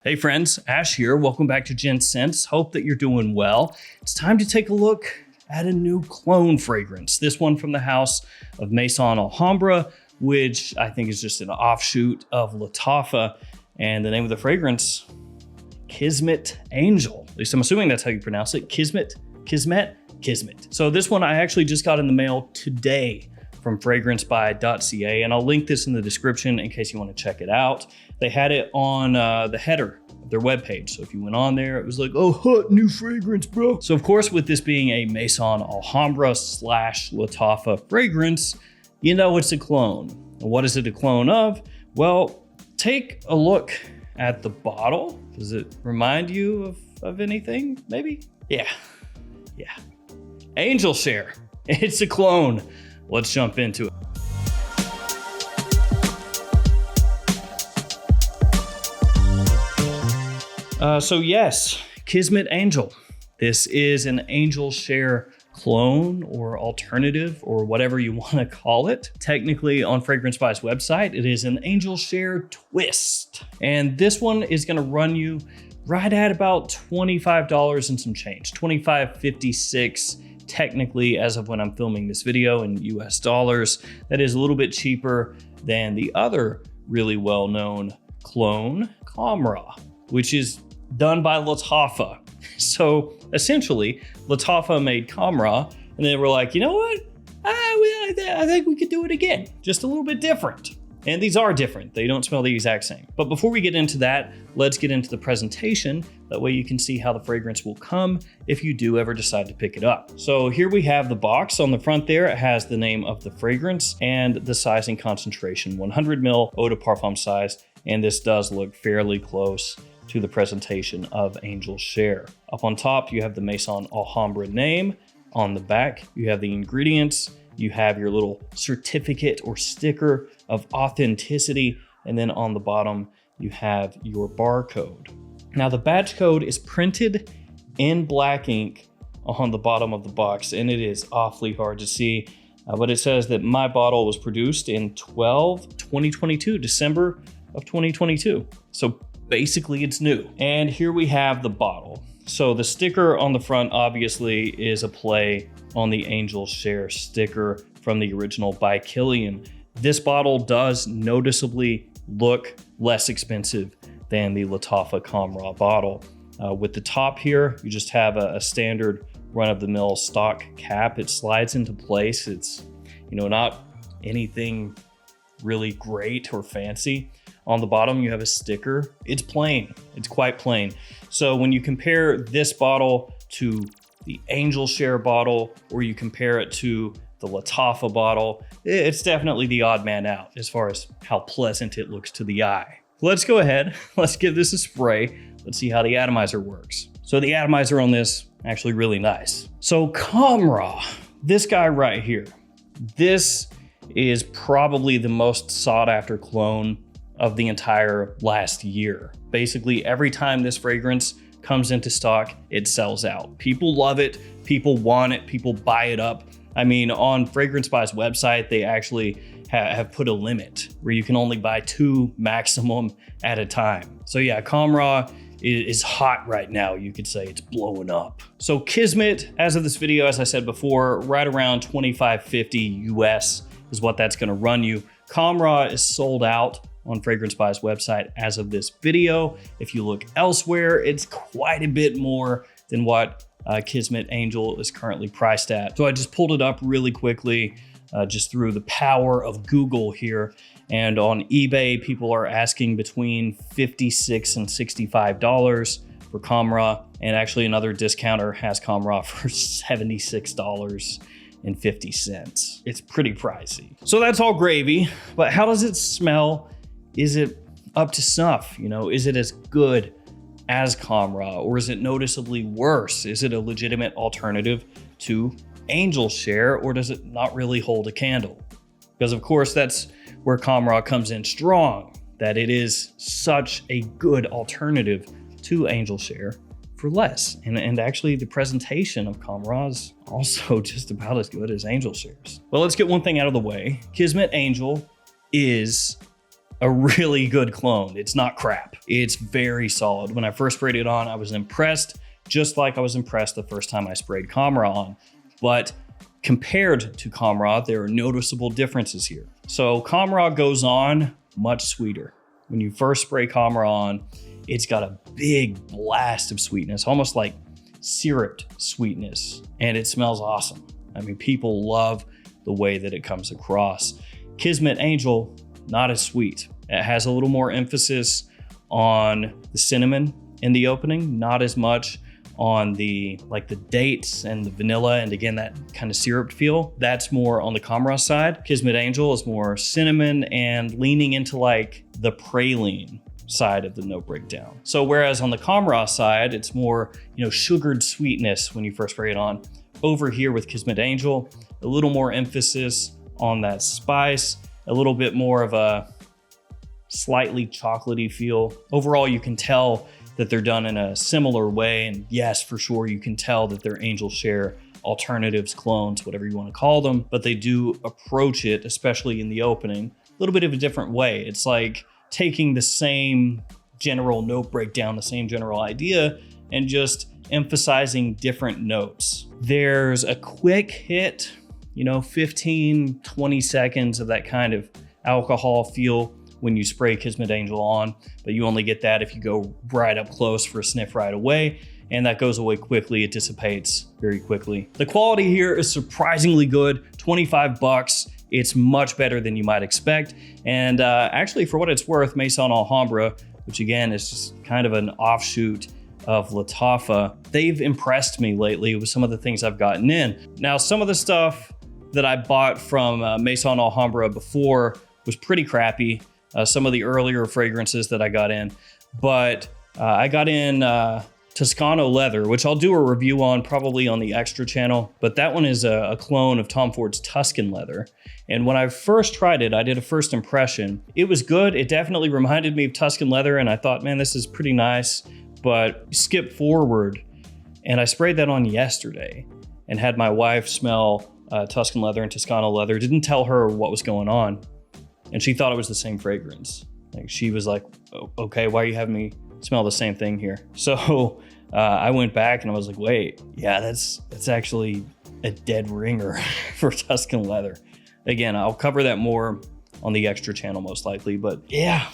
Hey friends, Ash here. Welcome back to Gents. Hope that you're doing well. It's time to take a look at a new clone fragrance. This one from the house of Maison Alhambra, which I think is just an offshoot of Lattafa. And the name of the fragrance, Kismet Angel. At least I'm assuming that's how you pronounce it. Kismet. So this one I actually just got in the mail today from fragrancebuy.ca, and I'll link this in the description in case you want to check it out. They had it on the header of their webpage. So if you went on there, it was like, oh, hot new fragrance, bro. So of course, with this being a Maison Alhambra / Lattafa fragrance, you know it's a clone. And what is it a clone of? Well, take a look at the bottle. Does it remind you of anything, maybe? Yeah. Angel Share. It's a clone. Let's jump into it. So yes, Kismet Angel. This is an Angel Share clone or alternative or whatever you want to call it. Technically on Fragrance Buy's website, it is an Angel Share twist. And this one is going to run you right at about $25 and some change, $25.56. Technically, as of when I'm filming this video in US dollars, that is a little bit cheaper than the other really well-known clone, Camra, which is done by Lattafa. So essentially, Lattafa made Camra, and they were like, you know what? I think we could do it again, just a little bit different. And these are different. They don't smell the exact same. But before we get into that, let's get into the presentation. That way you can see how the fragrance will come if you do ever decide to pick it up. So here we have the box. On the front there, it has the name of the fragrance and the sizing concentration, 100 ml eau de parfum size. And this does look fairly close to the presentation of Angel Share. Up on top, you have the Maison Alhambra name. On the back, you have the ingredients. You have your little certificate or sticker of authenticity. And then on the bottom, you have your barcode. Now the batch code is printed in black ink on the bottom of the box, and it is awfully hard to see. But it says that my bottle was produced in 12/2022, December of 2022. So basically it's new. And here we have the bottle. So the sticker on the front obviously is a play on the Angel Share sticker from the original by Kilian. This bottle does noticeably look less expensive than the Lattafa Camra bottle. With the top here, you just have a standard run-of-the-mill stock cap. It slides into place. It's, not anything really great or fancy. On the bottom, you have a sticker. It's plain. It's quite plain. So when you compare this bottle to the Angel Share bottle, or you compare it to the Lattafa bottle, it's definitely the odd man out as far as how pleasant it looks to the eye. Let's go ahead. Let's give this a spray. Let's see how the atomizer works. So the atomizer on this, actually really nice. So Camra, this guy right here, this is probably the most sought after clone of the entire last year. Basically, every time this fragrance comes into stock, it sells out. People love it, people want it, people buy it up. I mean, on Fragrance Buy's website, they actually have put a limit where you can only buy 2 maximum at a time. So yeah, Camra is hot right now. You could say it's blowing up. So Kismet, as of this video, as I said before, right around $25.50 US is what that's gonna run you. Camra is sold out on Fragrance Buy's website as of this video. If you look elsewhere, it's quite a bit more than what Kismet Angel is currently priced at. So I just pulled it up really quickly, just through the power of Google here. And on eBay, people are asking between $56 and $65 for Camra. And actually another discounter has Camra for $76.50. It's pretty pricey. So that's all gravy, but how does it smell? Is it up to snuff? Is it as good as Camra, or is it noticeably worse? Is it a legitimate alternative to Angel Share, or does it not really hold a candle? Because of course that's where Camra comes in strong, that it is such a good alternative to Angel Share for less. And actually the presentation of Camra is also just about as good as Angel Share's. Well, let's get one thing out of the way. Kismet Angel is a really good clone. It's not crap. It's very solid. When I first sprayed it on, I was impressed, just like I was impressed the first time I sprayed Kamra on. But compared to Kamra, there are noticeable differences here. So Kamra goes on much sweeter. When you first spray Kamra on, it's got a big blast of sweetness, almost like syruped sweetness, and it smells awesome. I mean, people love the way that it comes across. Kismet Angel, not as sweet. It has a little more emphasis on the cinnamon in the opening, not as much on the dates and the vanilla, and again, that kind of syruped feel. That's more on the Kamra side. Kismet Angel is more cinnamon and leaning into like the praline side of the note breakdown. So whereas on the Kamra side, it's more, sugared sweetness when you first spray it on. Over here with Kismet Angel, a little more emphasis on that spice, a little bit more of a slightly chocolatey feel. Overall, you can tell that they're done in a similar way. And yes, for sure, you can tell that they're Angel Share alternatives, clones, whatever you want to call them, but they do approach it, especially in the opening, a little bit of a different way. It's like taking the same general note breakdown, the same general idea, and just emphasizing different notes. There's a quick hit, 15, 20 seconds of that kind of alcohol feel when you spray Kismet Angel on, but you only get that if you go right up close for a sniff right away, and that goes away quickly. It dissipates very quickly. The quality here is surprisingly good, $25. It's much better than you might expect. And actually, for what it's worth, Maison Alhambra, which again is just kind of an offshoot of Lattafa, they've impressed me lately with some of the things I've gotten in. Now, some of the stuff that I bought from Maison Alhambra before was pretty crappy. Some of the earlier fragrances that I got in, but I got in Toscano Leather, which I'll do a review on probably on the Extra channel, but that one is a clone of Tom Ford's Tuscan Leather. And when I first tried it, I did a first impression. It was good. It definitely reminded me of Tuscan Leather, and I thought, man, this is pretty nice, but skip forward. And I sprayed that on yesterday and had my wife smell Tuscan Leather and Toscano Leather. Didn't tell her what was going on. And she thought it was the same fragrance. Like, she was like, oh, okay, why are you having me smell the same thing here? So I went back and I was like, wait, yeah, that's actually a dead ringer for Tuscan Leather. Again, I'll cover that more on the Extra channel most likely, but yeah,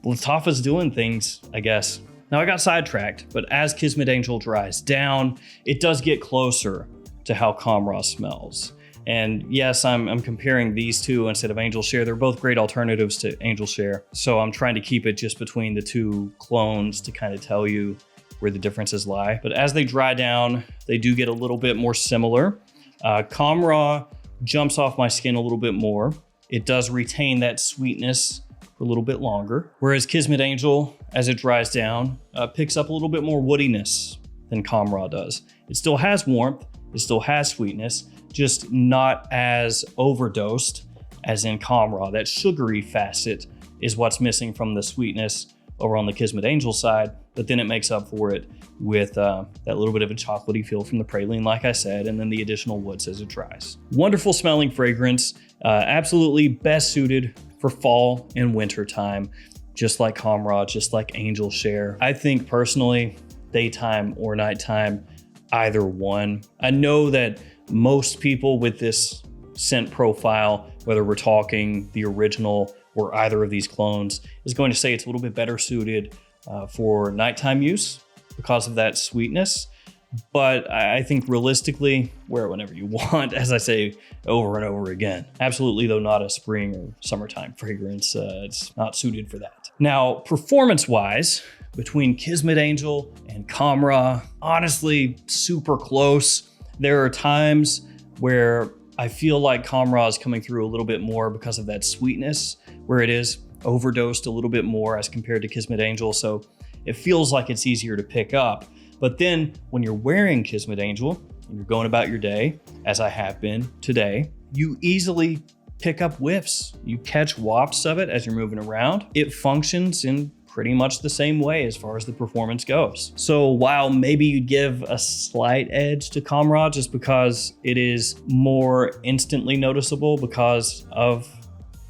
Lattafa's doing things, I guess. Now I got sidetracked, but as Kismet Angel dries down, it does get closer to how Kamra smells. And yes, I'm comparing these two instead of Angel Share. They're both great alternatives to Angel Share. So I'm trying to keep it just between the two clones to kind of tell you where the differences lie. But as they dry down, they do get a little bit more similar. Kamra jumps off my skin a little bit more. It does retain that sweetness for a little bit longer. Whereas Kismet Angel, as it dries down, picks up a little bit more woodiness than Kamra does. It still has warmth, it still has sweetness, just not as overdosed as in Kamra. That sugary facet is what's missing from the sweetness over on the Kismet Angel side, but then it makes up for it with that little bit of a chocolatey feel from the praline, like I said, and then the additional woods as it dries. Wonderful smelling fragrance, absolutely best suited for fall and winter time, just like Kamra, just like Angel Share. I think personally, daytime or nighttime, either one. I know that most people with this scent profile, whether we're talking the original or either of these clones, is going to say it's a little bit better suited for nighttime use because of that sweetness. But I think realistically, wear it whenever you want, as I say over and over again. Absolutely, though, not a spring or summertime fragrance. It's not suited for that. Now, performance-wise, between Kismet Angel and Kamra, honestly, super close. There are times where I feel like Kamra is coming through a little bit more because of that sweetness, where it is overdosed a little bit more as compared to Kismet Angel. So it feels like it's easier to pick up. But then when you're wearing Kismet Angel and you're going about your day, as I have been today, you easily pick up whiffs. You catch wafts of it as you're moving around. It functions in pretty much the same way as far as the performance goes. So while maybe you'd give a slight edge to Kamra just because it is more instantly noticeable because of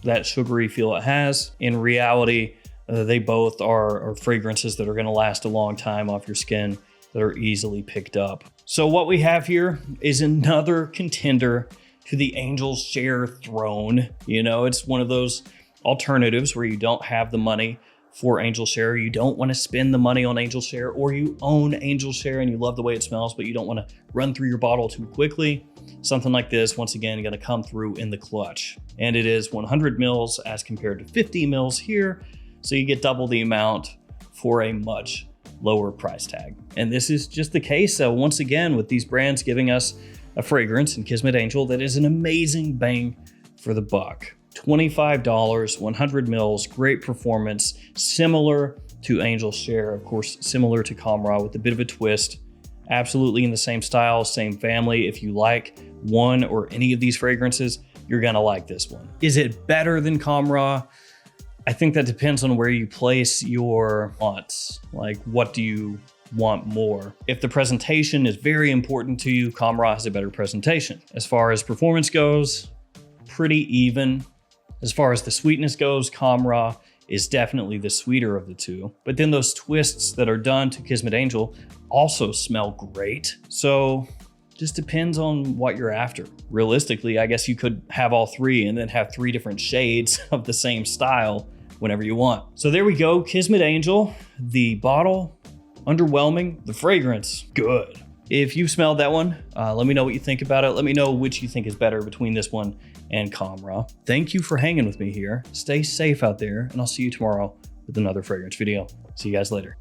that sugary feel it has. In reality, they both are fragrances that are going to last a long time off your skin, that are easily picked up. So what we have here is another contender to the Angel Share throne. You know, it's one of those alternatives where you don't have the money for Angel Share, you don't want to spend the money on Angel Share, or you own Angel Share and you love the way it smells, but you don't want to run through your bottle too quickly. Something like this, once again, going to come through in the clutch. And it is 100 mils as compared to 50 mils here. So you get double the amount for a much lower price tag. And this is just the case, once again, with these brands giving us a fragrance in Kismet Angel that is an amazing bang for the buck. $25, 100 mils, great performance, similar to Angel Share, of course, similar to Kamra with a bit of a twist. Absolutely in the same style, same family. If you like one or any of these fragrances, you're gonna like this one. Is it better than Kamra? I think that depends on where you place your wants. Like, what do you want more? If the presentation is very important to you, Kamra has a better presentation. As far as performance goes, pretty even. As far as the sweetness goes, Kamra is definitely the sweeter of the two. But then those twists that are done to Kismet Angel also smell great. So just depends on what you're after. Realistically, I guess you could have all three and then have 3 different shades of the same style whenever you want. So there we go, Kismet Angel. The bottle, underwhelming. The fragrance, good. If you've smelled that one, let me know what you think about it. Let me know which you think is better between this one and Kamra. Thank you for hanging with me here. Stay safe out there, and I'll see you tomorrow with another fragrance video. See you guys later.